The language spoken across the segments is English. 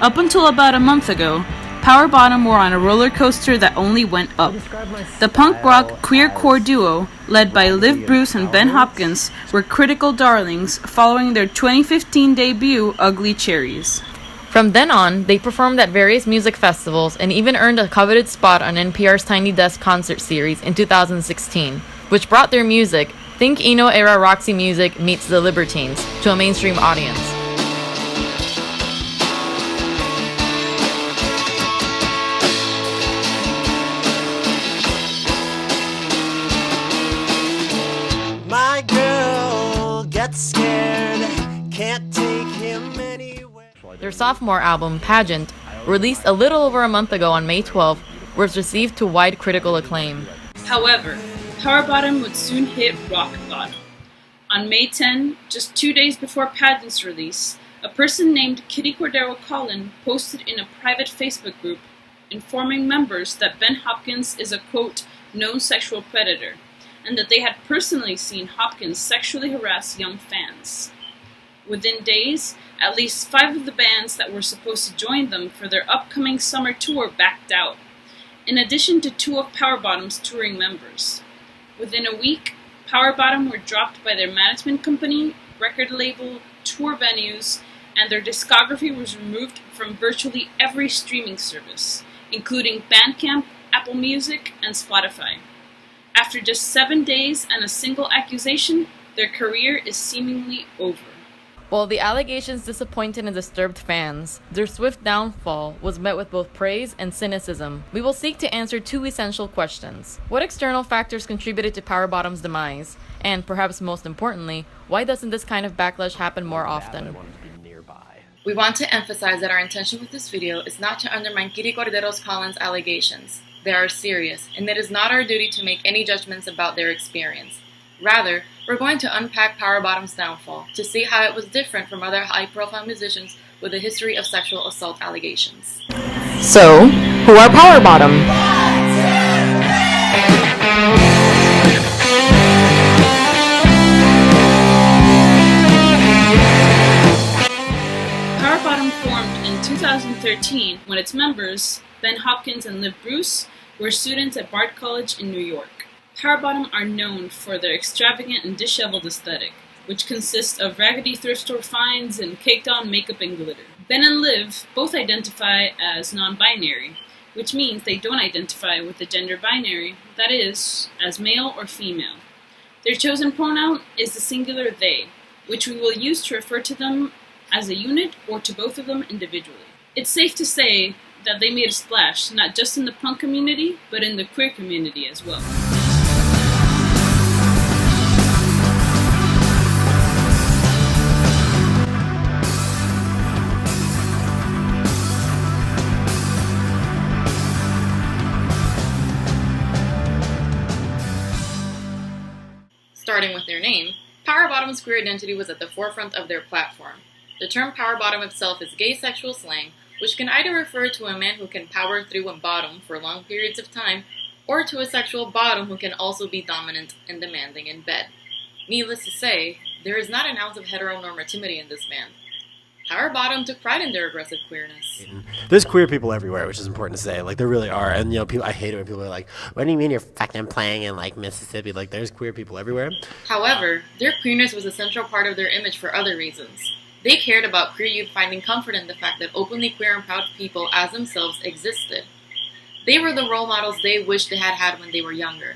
Up until about a month ago, Pwr Bttm were on a roller coaster that only went up. The punk rock queercore duo, led by Liv Bruce and Ben Hopkins, were critical darlings following their 2015 debut, Ugly Cherries. From then on, they performed at various music festivals and even earned a coveted spot on NPR's Tiny Desk concert series in 2016, which brought their music, think Eno-era Roxy Music meets The Libertines, to a mainstream audience. My girl gets scared, can't take him anywhere. Their sophomore album, Pageant, released a little over a month ago on May 12, was received to wide critical acclaim. However, Pwr Bttm would soon hit rock bottom. On May 10, just 2 days before Pageant's release, a person named Kitty Cordero Collin posted in a private Facebook group informing members that Ben Hopkins is a, quote, known sexual predator, and that they had personally seen Hopkins sexually harass young fans. Within days, at least 5 of the bands that were supposed to join them for their upcoming summer tour backed out, in addition to 2 of Pwr Bttm's touring members. Within a week, Pwr Bttm were dropped by their management company, record label, tour venues, and their discography was removed from virtually every streaming service, including Bandcamp, Apple Music, and Spotify. After just 7 days and a single accusation, their career is seemingly over. While the allegations disappointed and disturbed fans, their swift downfall was met with both praise and cynicism. We will seek to answer 2 essential questions. What external factors contributed to Pwr Bttm's demise? And, perhaps most importantly, why doesn't this kind of backlash happen more often? We want to emphasize that our intention with this video is not to undermine Kitty Cordero Collins' allegations. They are serious, and it is not our duty to make any judgments about their experience. Rather, we're going to unpack Pwr Bttm's downfall to see how it was different from other high-profile musicians with a history of sexual assault allegations. So, who are Pwr Bttm? Pwr Bttm formed in 2013 when its members, Ben Hopkins and Liv Bruce, were students at Bard College in New York. Pwr Bttm are known for their extravagant and disheveled aesthetic, which consists of raggedy thrift store finds and caked-on makeup and glitter. Ben and Liv both identify as non-binary, which means they don't identify with the gender binary, that is, as male or female. Their chosen pronoun is the singular they, which we will use to refer to them as a unit or to both of them individually. It's safe to say that they made a splash, not just in the punk community, but in the queer community as well. Starting with their name, Pwr Bttm's queer identity was at the forefront of their platform. The term Pwr Bttm itself is gay sexual slang, which can either refer to a man who can power through a bottom for long periods of time, or to a sexual bottom who can also be dominant and demanding in bed. Needless to say, there is not an ounce of heteronormativity in this band. Pwr Bttm took pride in their aggressive queerness. There's queer people everywhere, which is important to say. Like, there really are. And, you know, people, I hate it when people are like, what do you mean you're fucking playing in, like, Mississippi? Like, there's queer people everywhere. However, their queerness was a central part of their image for other reasons. They cared about queer youth finding comfort in the fact that openly queer and proud people as themselves existed. They were the role models they wished they had had when they were younger.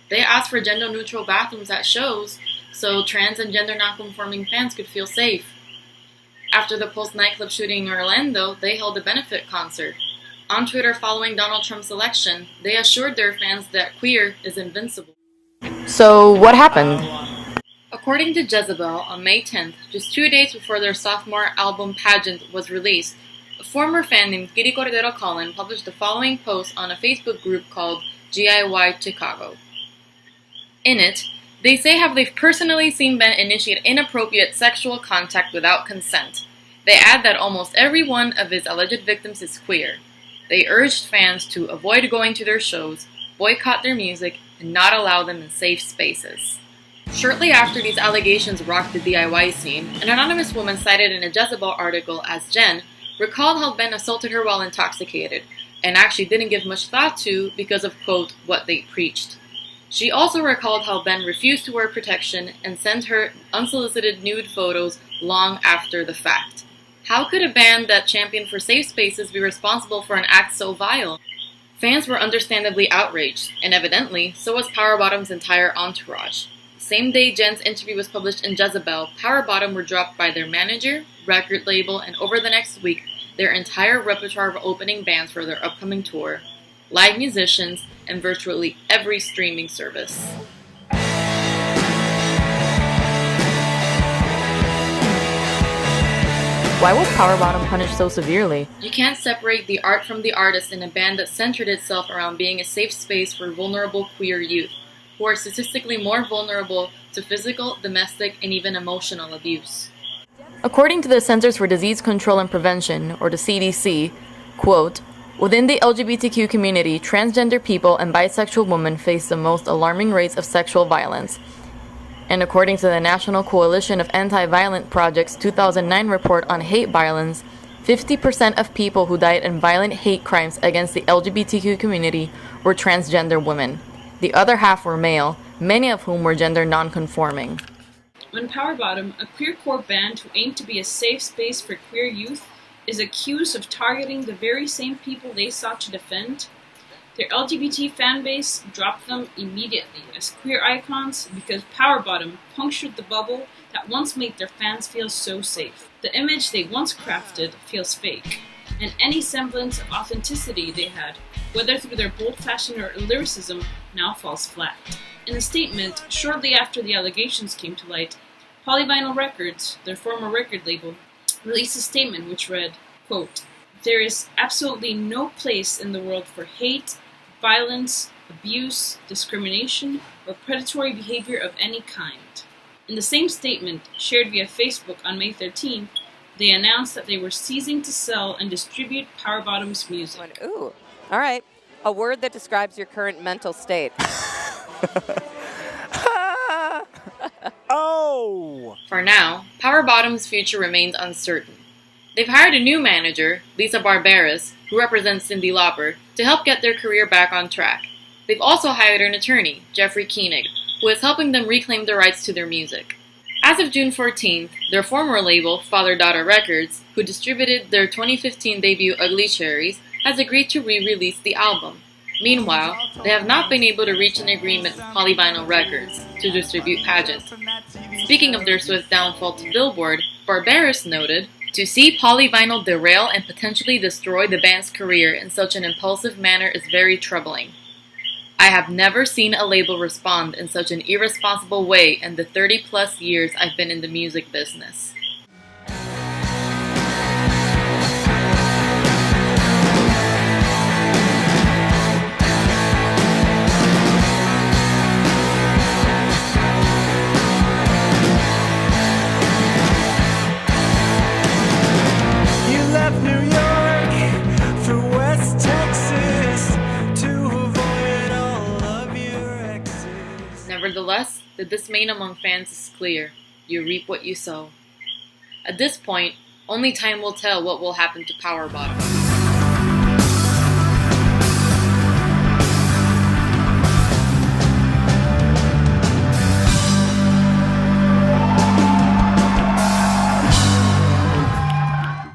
They asked for gender-neutral bathrooms at shows so trans and gender non-conforming fans could feel safe. After the Pulse nightclub shooting in Orlando, they held a benefit concert. On Twitter following Donald Trump's election, they assured their fans that queer is invincible. So, what happened? According to Jezebel, on May 10th, just 2 days before their sophomore album Pageant was released, a former fan named Kitty Cordero Collin published the following post on a Facebook group called GIY Chicago. In it, they say how they've personally seen Ben initiate inappropriate sexual contact without consent. They add that almost every one of his alleged victims is queer. They urged fans to avoid going to their shows, boycott their music, and not allow them in safe spaces. Shortly after these allegations rocked the DIY scene, an anonymous woman cited in a Jezebel article as Jen recalled how Ben assaulted her while intoxicated, and actually didn't give much thought to because of, quote, what they preached. She also recalled how Ben refused to wear protection and sent her unsolicited nude photos long after the fact. How could a band that championed for safe spaces be responsible for an act so vile? Fans were understandably outraged, and evidently, so was Pwr Bttm's entire entourage. The same day Jen's interview was published in Jezebel, Pwr Bttm were dropped by their manager, record label, and over the next week, their entire repertoire of opening bands for their upcoming tour, live musicians, and virtually every streaming service. Why was Pwr Bttm punished so severely? You can't separate the art from the artist in a band that centered itself around being a safe space for vulnerable queer youth, who are statistically more vulnerable to physical, domestic, and even emotional abuse. According to the Centers for Disease Control and Prevention, or the CDC, quote, within the LGBTQ community, transgender people and bisexual women face the most alarming rates of sexual violence. And according to the National Coalition of Anti-Violent Project's 2009 report on hate violence, 50% of people who died in violent hate crimes against the LGBTQ community were transgender women. The other half were male, many of whom were gender non-conforming. When Pwr Bttm, a queercore band who aimed to be a safe space for queer youth, is accused of targeting the very same people they sought to defend, their LGBT fanbase dropped them immediately as queer icons because Pwr Bttm punctured the bubble that once made their fans feel so safe. The image they once crafted feels fake, and any semblance of authenticity they had, whether through their bold fashion or lyricism, now falls flat. In a statement shortly after the allegations came to light, Polyvinyl Records, their former record label, released a statement which read, quote, there is absolutely no place in the world for hate, violence, abuse, discrimination, or predatory behavior of any kind. In the same statement, shared via Facebook on May 13th, they announced that they were ceasing to sell and distribute Pwr Bttm's music. Ooh, all right. A word that describes your current mental state. Oh! For now, Pwr Bttm's future remains uncertain. They've hired a new manager, Lisa Barberis, who represents Cyndi Lauper, to help get their career back on track. They've also hired an attorney, Jeffrey Koenig, who is helping them reclaim the rights to their music. As of June 14th, their former label, Father-Daughter Records, who distributed their 2015 debut Ugly Cherries, has agreed to re-release the album. Meanwhile, they have not been able to reach an agreement with Polyvinyl Records to distribute Pageant. Speaking of their swift downfall to Billboard, Barberis noted, to see Polyvinyl derail and potentially destroy the band's career in such an impulsive manner is very troubling. I have never seen a label respond in such an irresponsible way in the 30-plus years I've been in the music business. Nevertheless, the dismay among fans is clear. You reap what you sow. At this point, only time will tell what will happen to Pwr Bttm.